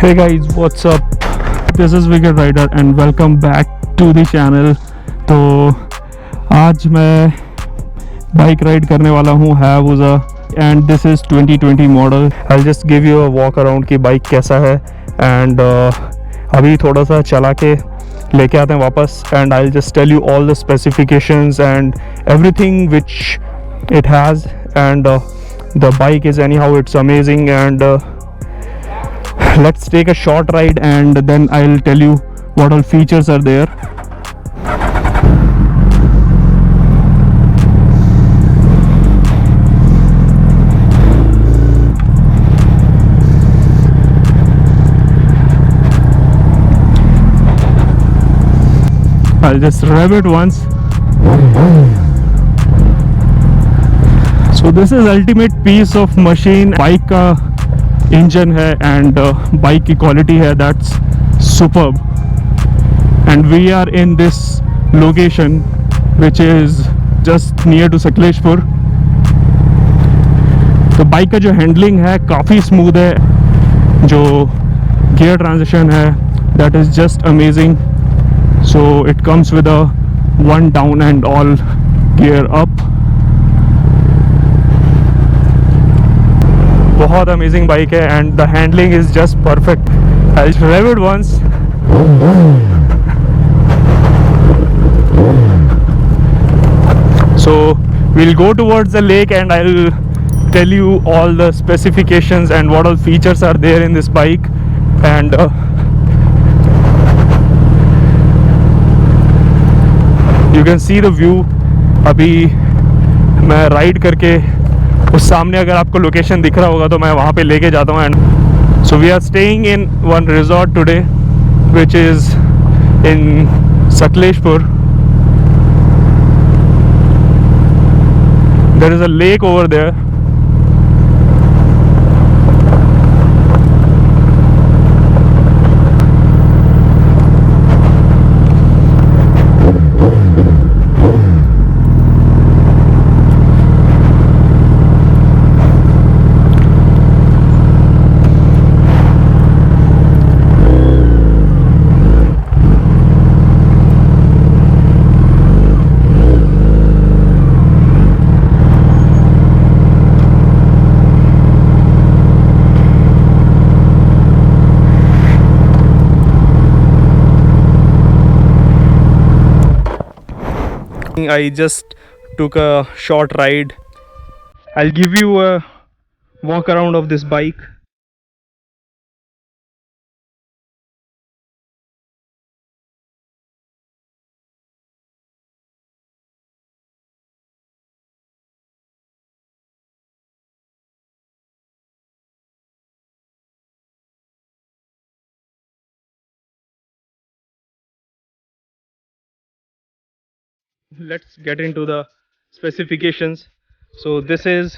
Hey guys, what's up? This is Wicked Rider and welcome back to the channel. तो आज मैं bike ride करने वाला हूँ Hayabusa and this is 2020 model. I'll just give you a walk around कि bike कैसा है and अभी थोड़ा सा चला के लेके आते हैं वापस and I'll just tell you all the specifications and everything which it has and the bike is anyhow it's amazing and let's take a short ride and then I'll tell you what all features are there. I'll just rev it once. So this is ultimate piece of machine. Bike का engine है and bike की quality है that's superb and we are in this location which is just near to Sakleshpur. तो bike का जो handling है काफ़ी smooth है, जो गियर ट्रांजिशन है that is just amazing. So it comes with a one down and all gear up. बहुत amazing bike है and the handling is just perfect. I will rev it once. So we'll go towards the lake and I'll tell you all the specifications and what all features are there in this bike and you can see the view. अभी मैं ride करके उस सामने अगर आपको location दिख रहा होगा तो मैं वहाँ पे लेके जाता हूँ. And so we are staying in one resort today which is in Sakleshpur. There is a lake over there. I just took a short ride. I'll give you a walk around of this bike. Let's get into the specifications. So this is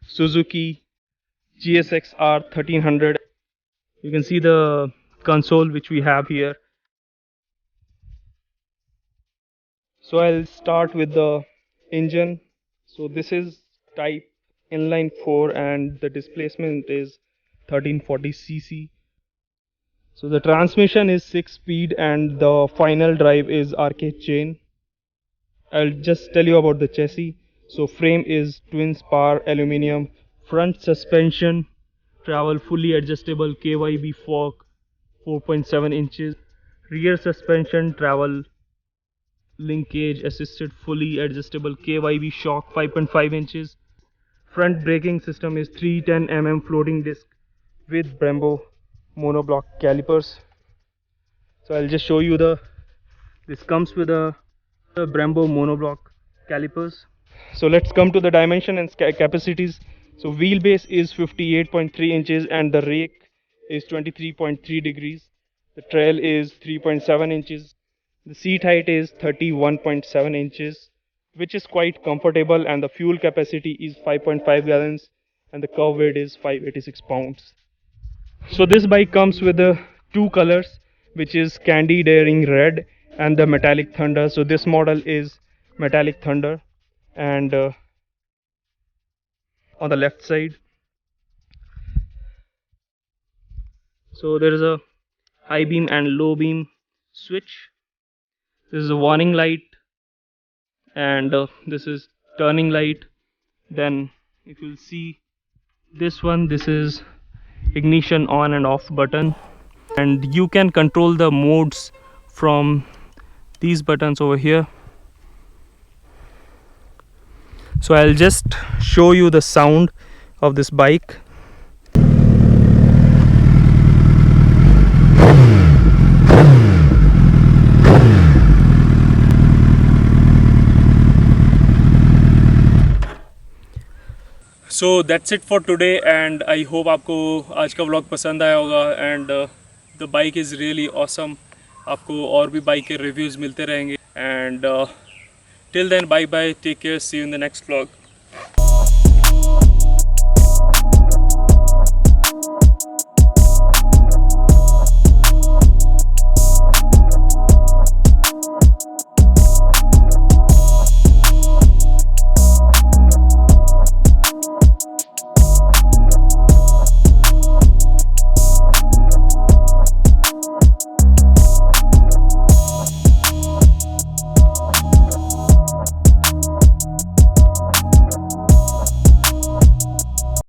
Suzuki GSX1300. You can see the console which we have here. So I'll start with the engine. So this is type inline 4 and the displacement is 1340 cc. So the transmission is 6 speed and the final drive is arcade chain. I'll just tell you about the chassis. So frame is twin spar aluminum, front suspension travel fully adjustable KYB fork 4.7 inches, rear suspension travel linkage assisted fully adjustable KYB shock 5.5 inches, front braking system is 310 floating disc with Brembo monoblock calipers. So I'll just show you this comes with a Brembo monoblock calipers. So let's come to the dimension and capacities. So wheelbase is 58.3 inches and the rake is 23.3 degrees. The trail is 3.7 inches. The seat height is 31.7 inches, which is quite comfortable, and the fuel capacity is 5.5 gallons and the curb weight is 586 pounds. So this bike comes with the two colors, which is Candy Daring Red and the Metallic Thunder. So this model is Metallic Thunder, and on the left side So there is a high beam and low beam switch. This is a warning light, and this is turning light. Then if you'll see this one, this is ignition on and off button, and you can control the modes from these buttons over here. So I'll just show you the sound of this bike. So that's it for today, and I hope आपको आज का vlog पसंद आया होगा. And the bike is really awesome. आपको और भी bike के रिव्यूज़ मिलते रहेंगे. And till then, bye bye, take care, see you in the next vlog.